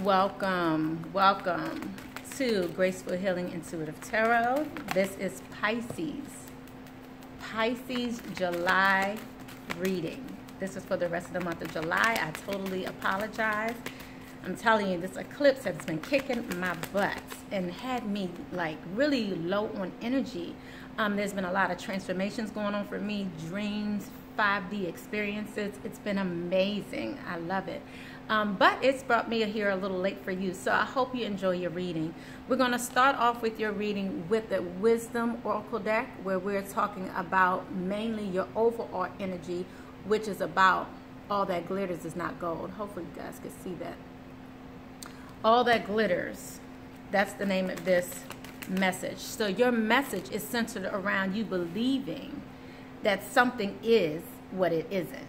Welcome to Graceful Healing Intuitive Tarot. This is Pisces July reading. This is for the rest of the month of July. I totally apologize. I'm telling you, this eclipse has been kicking my butt and had me like really low on energy. There's been a lot of transformations going on for me, dreams, 5D experiences. It's been amazing. I love it. But it's brought me here a little late for you, so I hope you enjoy your reading. We're going to start off with your reading with the Wisdom Oracle deck, where we're talking about mainly your overall energy, which is about all that glitters is not gold. Hopefully you guys can see that. All that glitters, that's the name of this message. So your message is centered around you believing that something is what it isn't.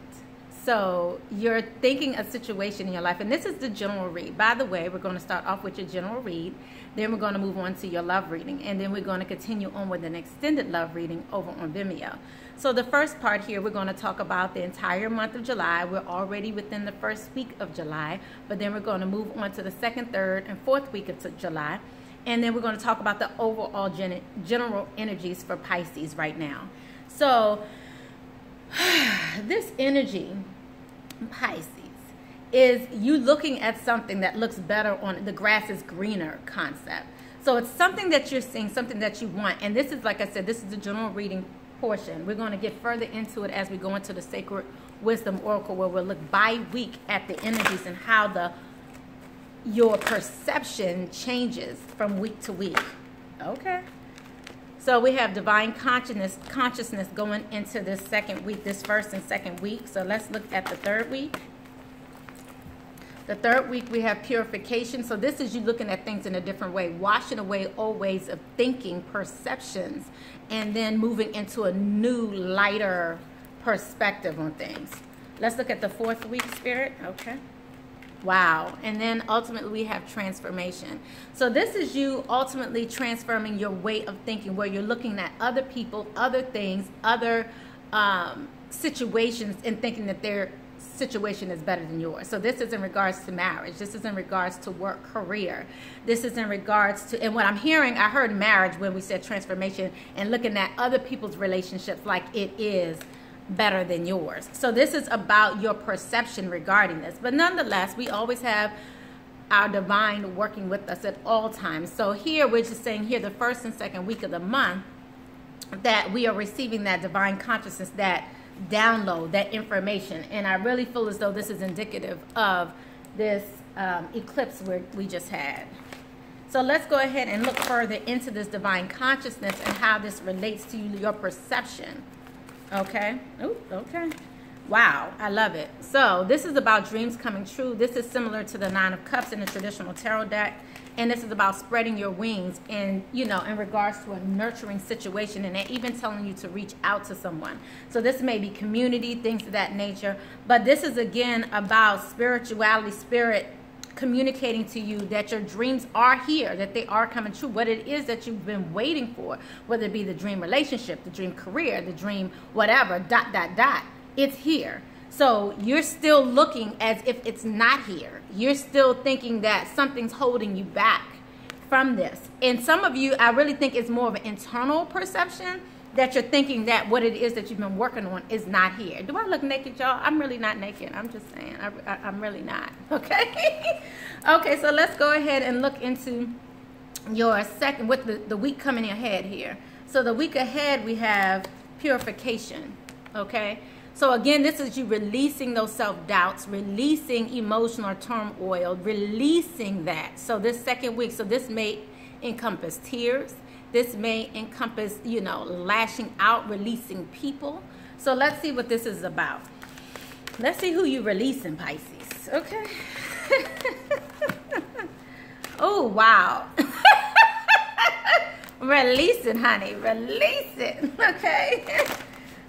So you're thinking a situation in your life, and this is the general read. By the way, we're going to start off with your general read, then we're going to move on to your love reading, and then we're going to continue on with an extended love reading over on VIMEO. So the first part here, we're going to talk about the entire month of July. We're already within the first week of July, but then we're going to move on to the second, third, and fourth week of July, and then we're going to talk about the overall general energies for Pisces right now. So this energy, Pisces, is you looking at something that looks better on the grass is greener concept. So it's something that you're seeing, something that you want. And this is, like I said, this is the general reading portion. We're going to get further into it as we go into the Sacred Wisdom Oracle, where we'll look by week at the energies and how your perception changes from week to week. Okay. So we have divine consciousness going into this second week, this first and second week. So let's look at the third week. The third week we have purification. So this is you looking at things in a different way, washing away old ways of thinking, perceptions, and then moving into a new, lighter perspective on things. Let's look at the fourth week, Spirit. Okay. Wow. And then ultimately we have transformation. So this is you ultimately transforming your way of thinking, where you're looking at other people, other things, other situations, and thinking that their situation is better than yours. So this is in regards to marriage. This is in regards to work, career. This is in regards to, and what I'm hearing, I heard marriage when we said transformation, and looking at other people's relationships like it is better than yours. So this is about your perception regarding this. But nonetheless, we always have our divine working with us at all times. So here we're just saying here the first and second week of the month that we are receiving that divine consciousness, that download, that information. And I really feel as though this is indicative of this eclipse we just had. So let's go ahead and look further into this divine consciousness and how this relates to your perception. Okay. Ooh, okay. Wow. I love it. So this is about dreams coming true. This is similar to the Nine of Cups in the traditional tarot deck. And this is about spreading your wings and, you know, in regards to a nurturing situation, and even telling you to reach out to someone. So this may be community, things of that nature. But this is, again, about spirituality, spirit communicating to you that your dreams are here, that they are coming true, what it is that you've been waiting for, whether it be the dream relationship, the dream career, the dream whatever, ... It's here. So you're still looking as if it's not here. You're still thinking that something's holding you back from this. And some of you, I really think it's more of an internal perception, that you're thinking that what it is that you've been working on is not here. Do I look naked, y'all? I'm really not naked. I'm just saying. I'm really not. Okay? Okay, so let's go ahead and look into your second, with the week coming ahead here. So the week ahead, we have purification. Okay? So again, this is you releasing those self-doubts, releasing emotional turmoil, releasing that. So this second week, so this may encompass tears. This may encompass, you know, lashing out, releasing people. So let's see what this is about. Let's see who you're releasing, Pisces. Okay. Oh, wow. Release it, honey. Release it. Okay.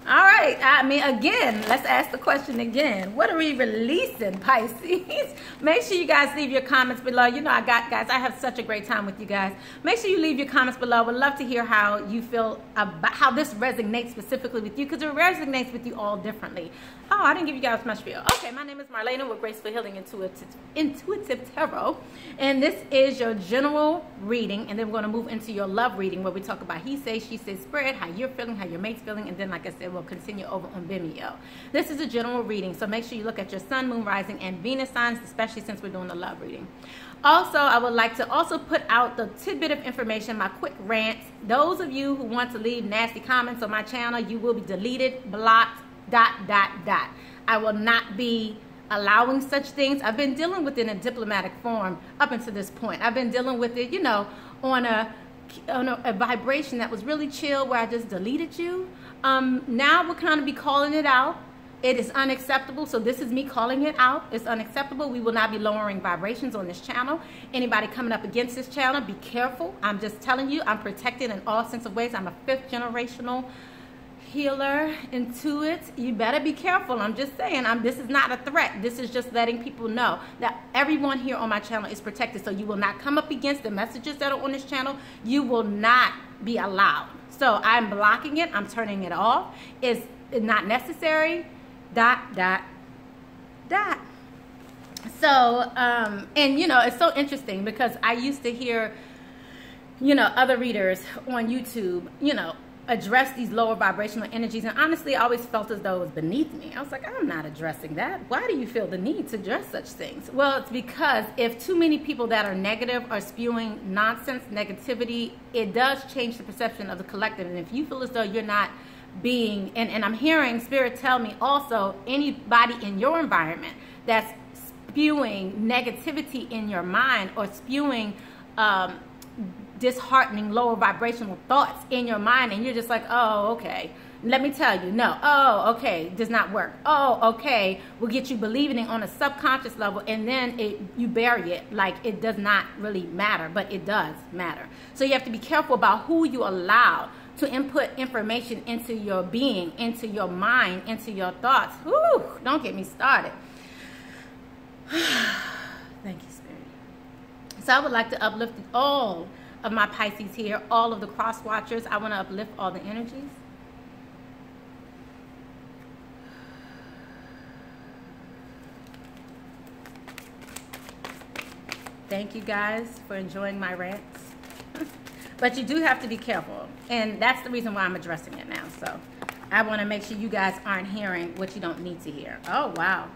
All right. I mean, again, let's ask the question again. What are we releasing, Pisces? Make sure you guys leave your comments below. You know, guys, I have such a great time with you guys. Make sure you leave your comments below. Would love to hear how you feel about how this resonates specifically with you, because it resonates with you all differently. Oh, I didn't give you guys much feel. Okay, my name is Marlena with Graceful Healing Intuitive Tarot. And this is your general reading. And then we're going to move into your love reading, where we talk about he says, she says, spread, how you're feeling, how your mate's feeling. And then, like I said, we'll continue over on VIMEO. This is a general reading, so make sure you look at your sun, moon, rising, and Venus signs, especially since we're doing the love reading. Also, I would like to also put out the tidbit of information, my quick rants. Those of you who want to leave nasty comments on my channel, you will be deleted, blocked, ... I will not be allowing such things. I've been dealing with it in a diplomatic form up until this point. I've been dealing with it, you know, on a vibration that was really chill, where I just deleted you. Now we'll kind of be calling it out. It is unacceptable. So this is me calling it out. It's unacceptable. We will not be lowering vibrations on this channel. Anybody coming up against this channel, be careful. I'm just telling you, I'm protected in all sense of ways. I'm a 5th generational healer, intuit. You better be careful. I'm just saying, this is not a threat. This is just letting people know that everyone here on my channel is protected. So you will not come up against the messages that are on this channel. You will not be allowed. So I'm blocking it. I'm turning it off. It's not necessary. ... So, and you know, it's so interesting because I used to hear, you know, other readers on YouTube, you know, address these lower vibrational energies, and honestly I always felt as though it was beneath me. I was like, I'm not addressing that. Why do you feel the need to address such things? Well, it's because if too many people that are negative are spewing nonsense, negativity, it does change the perception of the collective. And if you feel as though you're not being, and I'm hearing Spirit tell me also, anybody in your environment that's spewing negativity in your mind or spewing disheartening lower vibrational thoughts in your mind, and you're just like, oh, okay, let me tell you, no, oh, okay, does not work, oh, okay, will get you believing it on a subconscious level, and then you bury it like it does not really matter, but it does matter. So you have to be careful about who you allow to input information into your being, into your mind, into your thoughts. Whew, don't get me started. Thank you, Spirit. So I would like to uplift all of my Pisces here, all of the cross watchers. I want to uplift all the energies. Thank you guys for enjoying my rants. But you do have to be careful, and that's the reason why I'm addressing it now. So I want to make sure you guys aren't hearing what you don't need to hear. Oh, wow.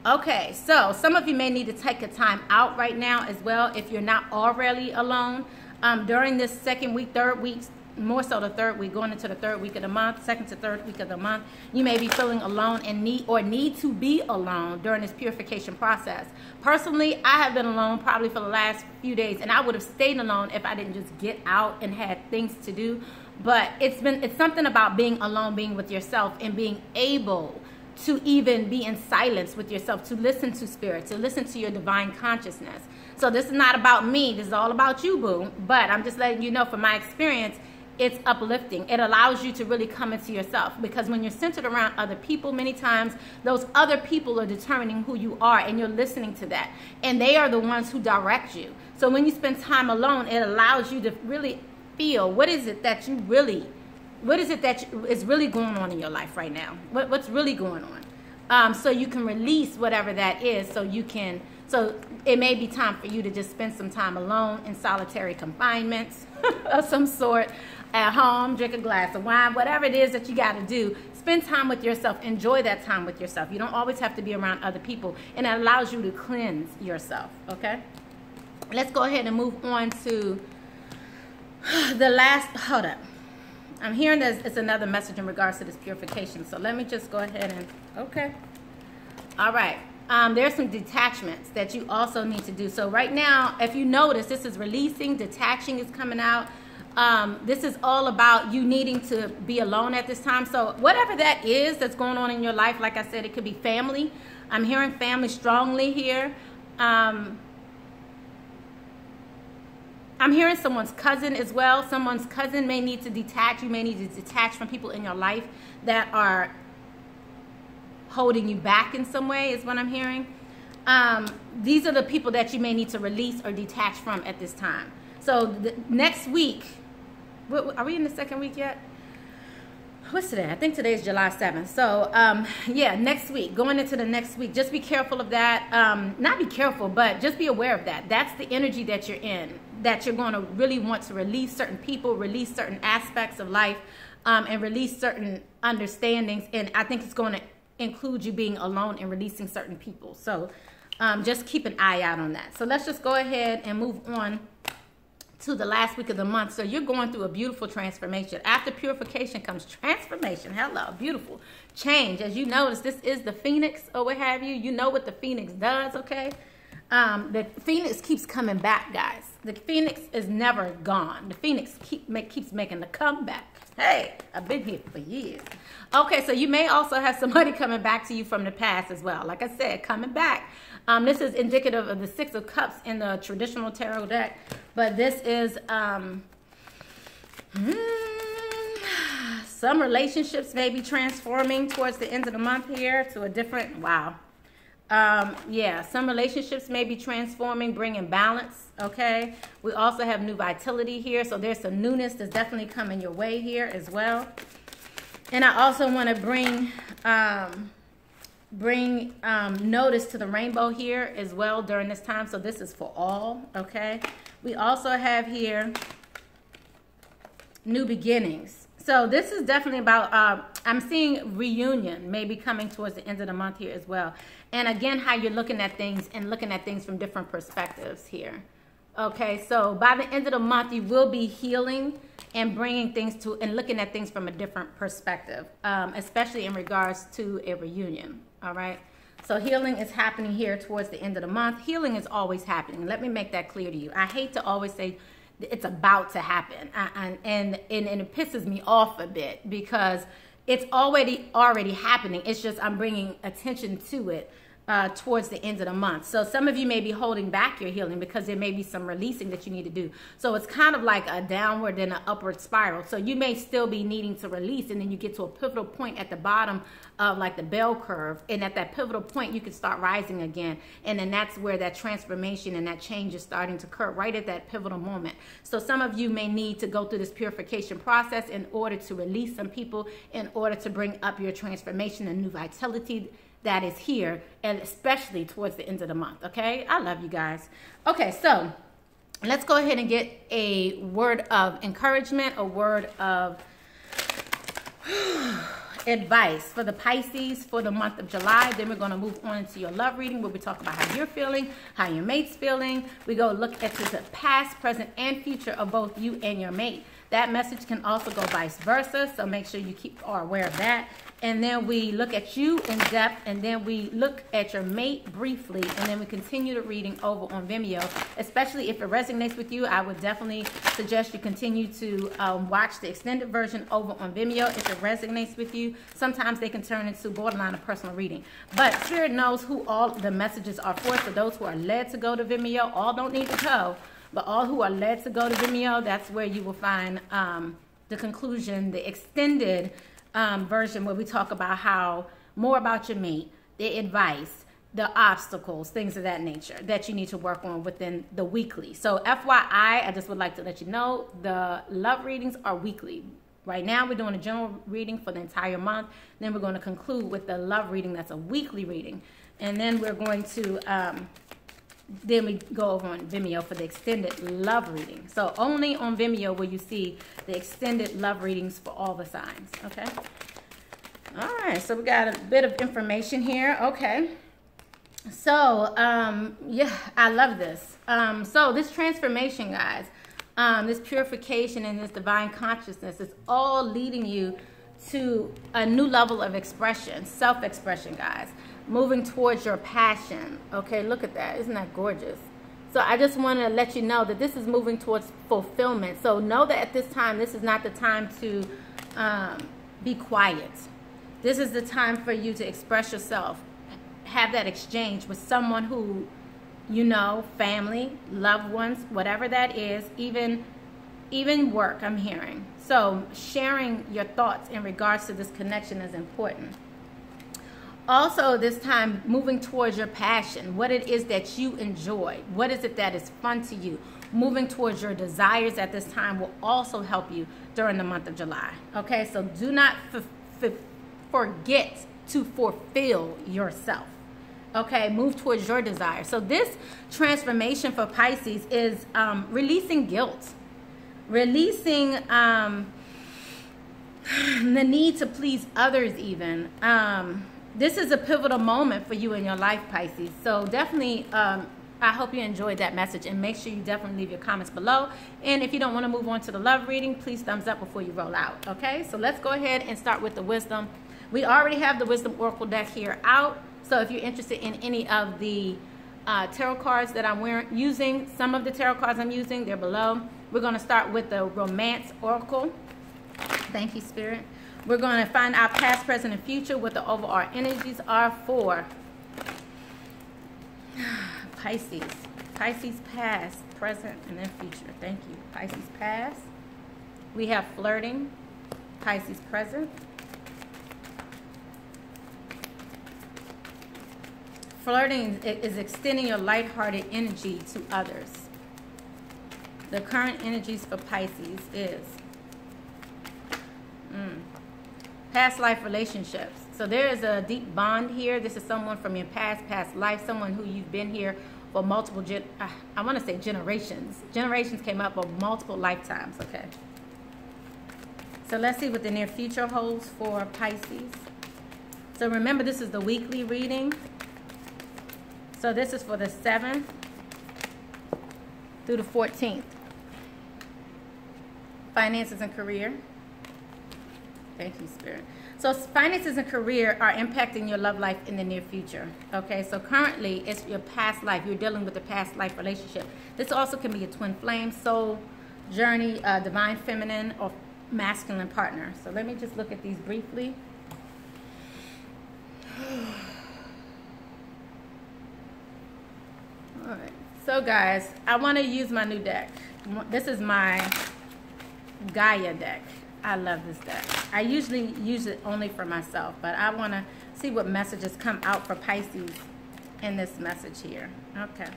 Okay, so some of you may need to take a time out right now as well if you're not already alone. During this second week, third week, more so the third week, going into the third week of the month, second to third week of the month, you may be feeling alone and need to be alone during this purification process. Personally, I have been alone probably for the last few days, and I would have stayed alone if I didn't just get out and had things to do. But it's something about being alone, being with yourself, and being able to even be in silence with yourself, to listen to spirit, to listen to your divine consciousness. So this is not about me. This is all about you, boo. But I'm just letting you know from my experience, it's uplifting. It allows you to really come into yourself, because when you're centered around other people, many times those other people are determining who you are, and you're listening to that, and they are the ones who direct you. So when you spend time alone, it allows you to really feel what is it that is really going on in your life right now. What's really going on, so you can release whatever that is. So it may be time for you to just spend some time alone in solitary confinements of some sort, at home, drink a glass of wine, whatever it is that you got to do. Spend time with yourself. Enjoy that time with yourself. You don't always have to be around other people, and it allows you to cleanse yourself, okay? Let's go ahead and move on to the last, hold up. I'm hearing it's another message in regards to this purification, so let me just go ahead and, okay. All right. There's some detachments that you also need to do. So right now, if you notice, this is releasing, detaching is coming out. This is all about you needing to be alone at this time. So whatever that is that's going on in your life, like I said, it could be family. I'm hearing family strongly here. I'm I'm hearing someone's cousin as well. Someone's cousin may need to detach. You may need to detach from people in your life that are holding you back in some way is what I'm hearing. These are the people that you may need to release or detach from at this time. So next week, are we in the second week yet? What's today? I think today is July 7th. So, yeah, next week, going into the next week, just be careful of that. Not be careful, but just be aware of that. That's the energy that you're in, that you're going to really want to release certain people, release certain aspects of life, and release certain understandings. And I think it's going to include you being alone and releasing certain people. So just keep an eye out on that. So let's just go ahead and move on to the last week of the month. So you're going through a beautiful transformation. After purification comes transformation. Hello, beautiful change. As you notice, this is the Phoenix or what have you. You know what the Phoenix does, okay? The Phoenix keeps coming back, guys. The Phoenix is never gone. The Phoenix keeps making the comeback. Hey, I've been here for years. Okay, so you may also have somebody coming back to you from the past as well. Like I said, coming back. This is indicative of the Six of Cups in the traditional tarot deck. But this is some relationships may be transforming towards the end of the month here to a different, wow. Yeah, some relationships may be transforming, bringing balance, okay? We also have new vitality here, so there's some newness that's definitely coming your way here as well. And I also want to bring notice to the rainbow here as well during this time, so this is for all, okay? We also have here new beginnings. So this is definitely about, I'm seeing reunion maybe coming towards the end of the month here as well. And again, how you're looking at things and looking at things from different perspectives here. Okay, so by the end of the month, you will be healing and bringing things to, and looking at things from a different perspective, especially in regards to a reunion, all right? So healing is happening here towards the end of the month. Healing is always happening. Let me make that clear to you. I hate to always say it's about to happen, and it pisses me off a bit because it's already happening. It's just I'm bringing attention to it towards the end of the month. So some of you may be holding back your healing because there may be some releasing that you need to do. So it's kind of like a downward and an upward spiral. So you may still be needing to release, and then you get to a pivotal point at the bottom of like the bell curve. And at that pivotal point, you can start rising again. And then that's where that transformation and that change is starting to occur, right at that pivotal moment. So some of you may need to go through this purification process in order to release some people, in order to bring up your transformation and new vitality that is here, and especially towards the end of the month, okay? I love you guys. Okay, so let's go ahead and get a word of encouragement, a word of advice for the Pisces for the month of July. Then we're going to move on into your love reading, where we talk about how you're feeling, how your mate's feeling. We go look at the past, present, and future of both you and your mate. That message can also go vice versa, so make sure you are aware of that. And then we look at you in depth, and then we look at your mate briefly, and then we continue the reading over on Vimeo. Especially if it resonates with you, I would definitely suggest you continue to watch the extended version over on Vimeo if it resonates with you. Sometimes they can turn into borderline a personal reading. But Spirit knows who all the messages are for, so those who are led to go to Vimeo, all don't need to go, but all who are led to go to Vimeo, that's where you will find the conclusion, the extended version, where we talk about how more about your mate, the advice, the obstacles, things of that nature that you need to work on within the weekly. So FYI, I just would like to let you know the love readings are weekly. Right now we're doing a general reading for the entire month. Then we're going to conclude with the love reading that's a weekly reading. And then we're going to then we go over on Vimeo for the extended love reading. So only on Vimeo will you see the extended love readings for all the signs, okay? All right, so we got a bit of information here, okay? So, yeah, I love this. So this transformation, guys, this purification and this divine consciousness is all leading you to a new level of expression, self-expression, guys. Moving towards your passion. Okay, look at that. Isn't that gorgeous? So I just want to let you know that this is moving towards fulfillment. So know that at this time, this is not the time to be quiet. This is the time for you to express yourself. Have that exchange with someone who you know, family, loved ones, whatever that is, even work, I'm hearing. So sharing your thoughts in regards to this connection is important. Also, this time, moving towards your passion, what it is that you enjoy, what is it that is fun to you. Moving towards your desires at this time will also help you during the month of July. Okay, so do not forget to fulfill yourself. Okay, move towards your desire. So this transformation for Pisces is releasing guilt, releasing the need to please others even. This is a pivotal moment for you in your life, Pisces. So definitely, I hope you enjoyed that message, and make sure you definitely leave your comments below. And if you don't want to move on to the love reading, please thumbs up before you roll out. Okay, so let's go ahead and start with the wisdom. We already have the Wisdom Oracle deck here out. So if you're interested in any of the tarot cards that I'm using, some of the tarot cards I'm using, they're below. We're going to start with the Romance Oracle. Thank you, Spirit. We're going to find out past, present, and future, what the overall energies are for Pisces. Pisces past, present, and then future. Thank you. Pisces past. We have flirting. Pisces present. Flirting is extending your lighthearted energy to others. The current energies for Pisces is past life relationships. So there is a deep bond here. This is someone from your past life, someone who you've been here for multiple, I want to say generations. Generations came up of multiple lifetimes, okay? So let's see what the near future holds for Pisces. So remember, this is the weekly reading. So this is for the 7th through the 14th. Finances and career. Thank you, Spirit. So finances and career are impacting your love life in the near future. Okay, so currently it's your past life. You're dealing with a past life relationship. This also can be a twin flame, soul journey, divine feminine, or masculine partner. So let me just look at these briefly. All right. So guys, I want to use my new deck. This is my Gaia deck. I love this deck. I usually use it only for myself, but I want to see what messages come out for Pisces in this message here. Okay.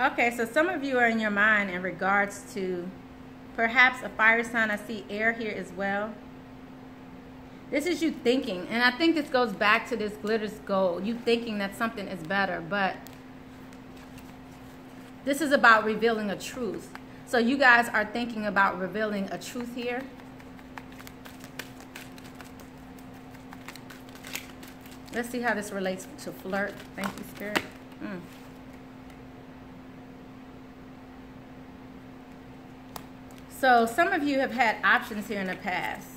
Okay, so some of you are in your mind in regards to perhaps a fire sign. I see air here as well. This is you thinking, and I think this goes back to this glitters gold. You thinking that something is better, but this is about revealing a truth. So you guys are thinking about revealing a truth here. Let's see how this relates to flirt. Thank you, Spirit. So some of you have had options here in the past.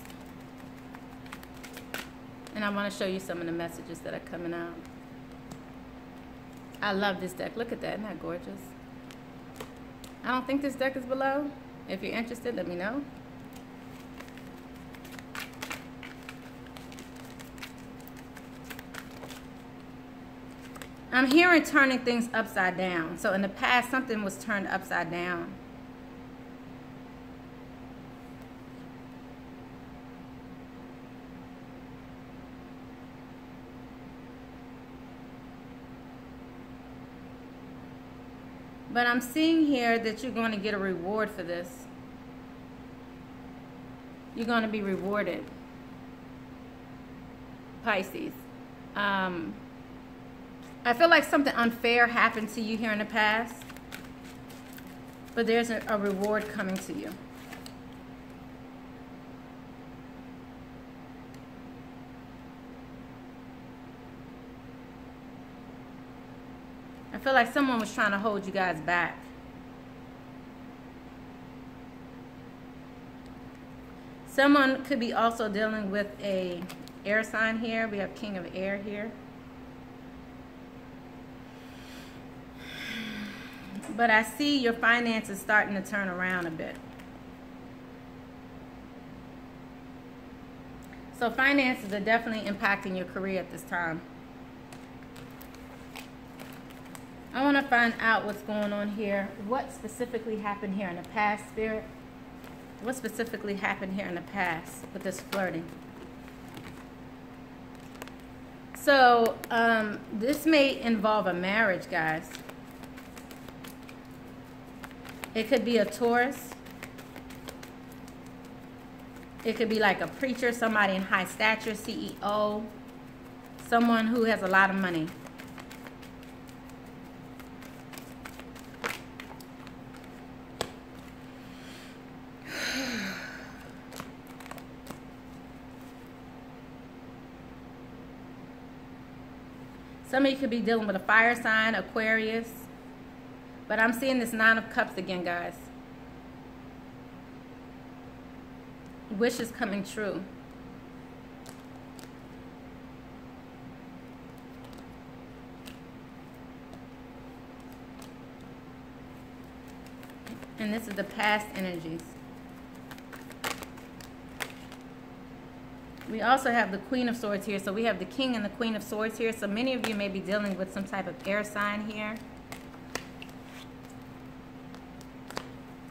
And I want to show you some of the messages that are coming out. I love this deck. Look at that. Isn't that gorgeous? I don't think this deck is below. If you're interested, let me know. I'm hearing turning things upside down. So in the past, something was turned upside down. But I'm seeing here that you're going to get a reward for this. You're going to be rewarded, Pisces. I feel like something unfair happened to you here in the past, but there's a reward coming to you. I feel like someone was trying to hold you guys back. Someone could be also dealing with a air sign here. We have King of Air here. But I see your finances starting to turn around a bit. So finances are definitely impacting your career at this time. I want to find out what's going on here. What specifically happened here in the past, Spirit? What specifically happened here in the past with this flirting? So, this may involve a marriage, guys. It could be a Taurus. It could be like a preacher, somebody in high stature, CEO, someone who has a lot of money. Some of you could be dealing with a fire sign, Aquarius. But I'm seeing this Nine of Cups again, guys. Wish is coming true. And this is the past energies. We also have the Queen of Swords here. So we have the King and the Queen of Swords here. So many of you may be dealing with some type of air sign here.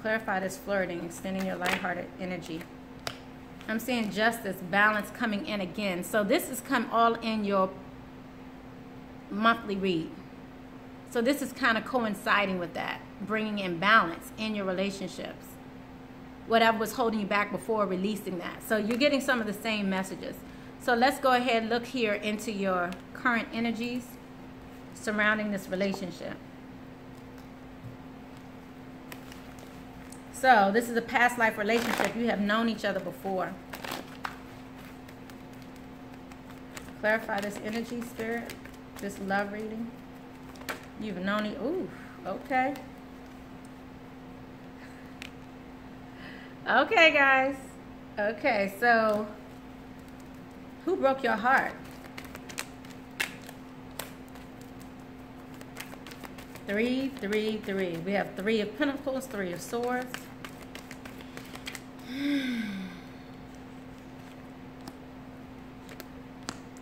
Clarify this flirting, extending your lighthearted energy. I'm seeing justice, balance coming in again. So this has come all in your monthly read. So this is kind of coinciding with that, bringing in balance in your relationships. Whatever was holding you back before, releasing that. So you're getting some of the same messages. So let's go ahead and look here into your current energies surrounding this relationship. So this is a past life relationship. You have known each other before. Clarify this energy, Spirit. This love reading. You've known it. Ooh, okay. Okay, guys. Okay, so who broke your heart? Three. We have Three of Pentacles, Three of Swords.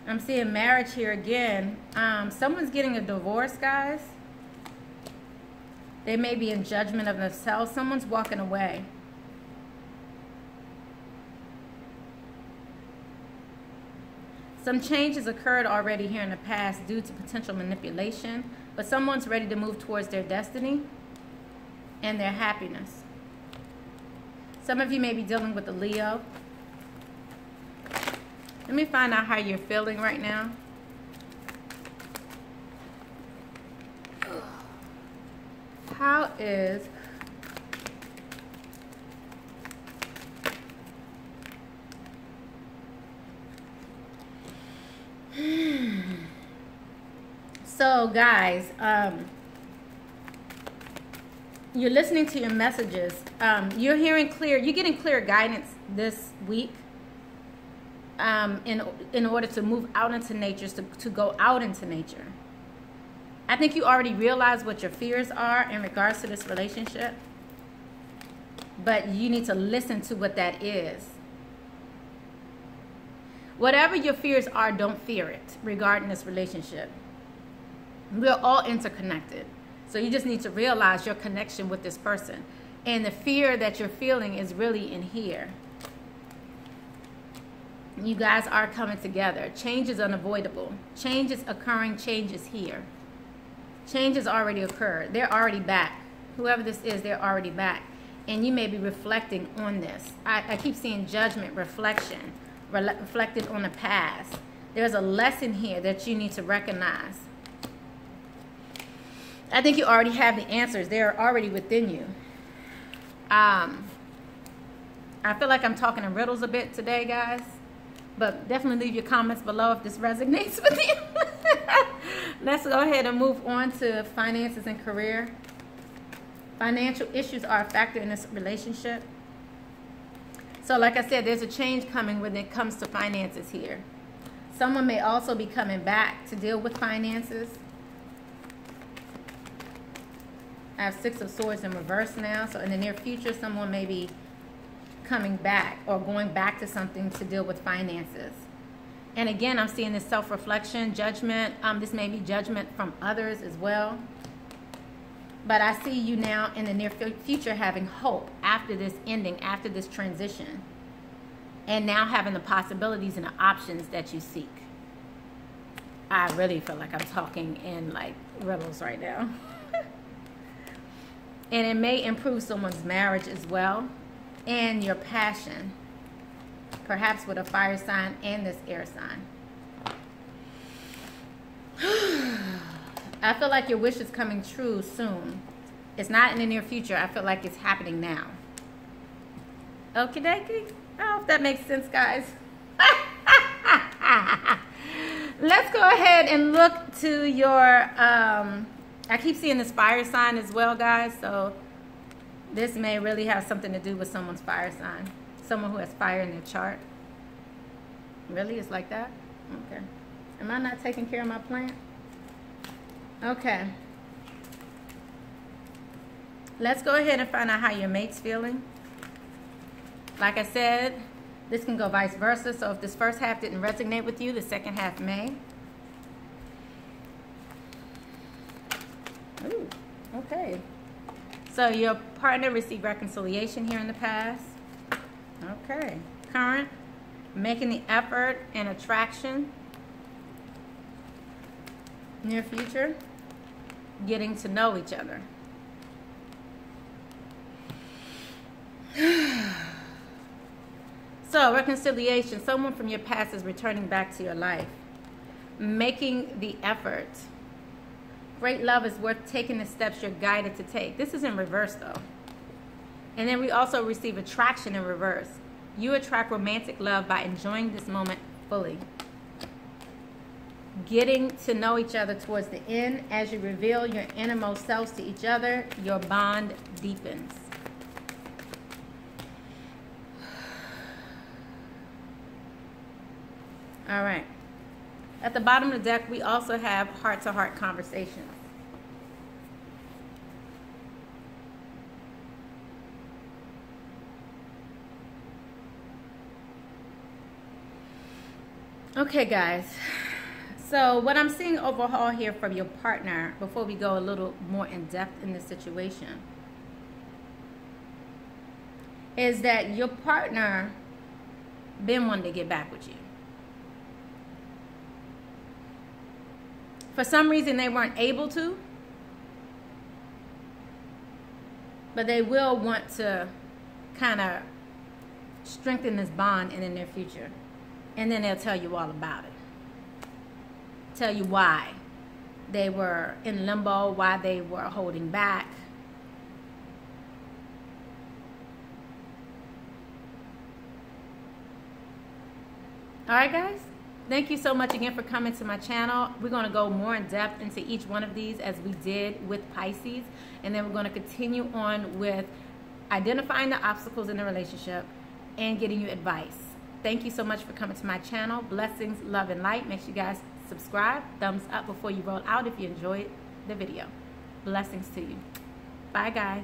I'm seeing marriage here again. Someone's getting a divorce, guys. They may be in judgment of themselves. Someone's walking away. Some changes occurred already here in the past due to potential manipulation, but someone's ready to move towards their destiny and their happiness. Some of you may be dealing with a Leo. Let me find out how you're feeling right now. How is... So guys, you're listening to your messages. You're hearing clear, you're getting clear guidance this week in order to move out into nature, to go out into nature. I think you already realize what your fears are in regards to this relationship, but you need to listen to what that is. Whatever your fears are, don't fear it regarding this relationship. We're all interconnected. So you just need to realize your connection with this person. And the fear that you're feeling is really in here. You guys are coming together. Change is unavoidable. Change is occurring. Change is here. Change has already occurred. They're already back. Whoever this is, they're already back. And you may be reflecting on this. I keep seeing judgment, reflection, reflected on the past. There's a lesson here that you need to recognize. I think you already have the answers. They're already within you. I feel like I'm talking in riddles a bit today, guys. But definitely leave your comments below if this resonates with you. Let's go ahead and move on to finances and career. Financial issues are a factor in this relationship. So like I said, there's a change coming when it comes to finances here. Someone may also be coming back to deal with finances. I have Six of Swords in reverse now. So in the near future, someone may be coming back or going back to something to deal with finances. And again, I'm seeing this self-reflection, judgment. This may be judgment from others as well. But I see you now in the near future having hope after this ending, after this transition. And now having the possibilities and the options that you seek. I really feel like I'm talking in like riddles right now. And it may improve someone's marriage as well. And your passion. Perhaps with a fire sign and this air sign. I feel like your wish is coming true soon. It's not in the near future. I feel like it's happening now. Okie dokie. I hope that makes sense, guys. Let's go ahead and look to your... I keep seeing this fire sign as well, guys. So this may really have something to do with someone's fire sign. Someone who has fire in their chart. Really? It's like that? Okay. Am I not taking care of my plant? Okay. Let's go ahead and find out how your mate's feeling. Like I said, this can go vice versa. So if this first half didn't resonate with you, the second half may. Ooh, okay. So your partner received reconciliation here in the past. Okay. Current, making the effort and attraction. Near future, getting to know each other. So reconciliation, someone from your past is returning back to your life. Making the effort. Great love is worth taking the steps you're guided to take. This is in reverse though. And then we also receive attraction in reverse. You attract romantic love by enjoying this moment fully. Getting to know each other towards the end. As you reveal your innermost selves to each other, your bond deepens. All right. At the bottom of the deck, we also have heart-to-heart conversations. Okay, guys. So what I'm seeing overall here from your partner, before we go a little more in depth in this situation, is that your partner been wanting to get back with you. For some reason, they weren't able to, but they will want to kind of strengthen this bond in the near future. And then they'll tell you all about it. Tell you why they were in limbo, why they were holding back. All right, guys. Thank you so much again for coming to my channel. We're going to go more in depth into each one of these as we did with Pisces. And then we're going to continue on with identifying the obstacles in the relationship and getting you advice. Thank you so much for coming to my channel. Blessings, love, and light. Make sure you guys subscribe. Thumbs up before you roll out if you enjoyed the video. Blessings to you. Bye, guys.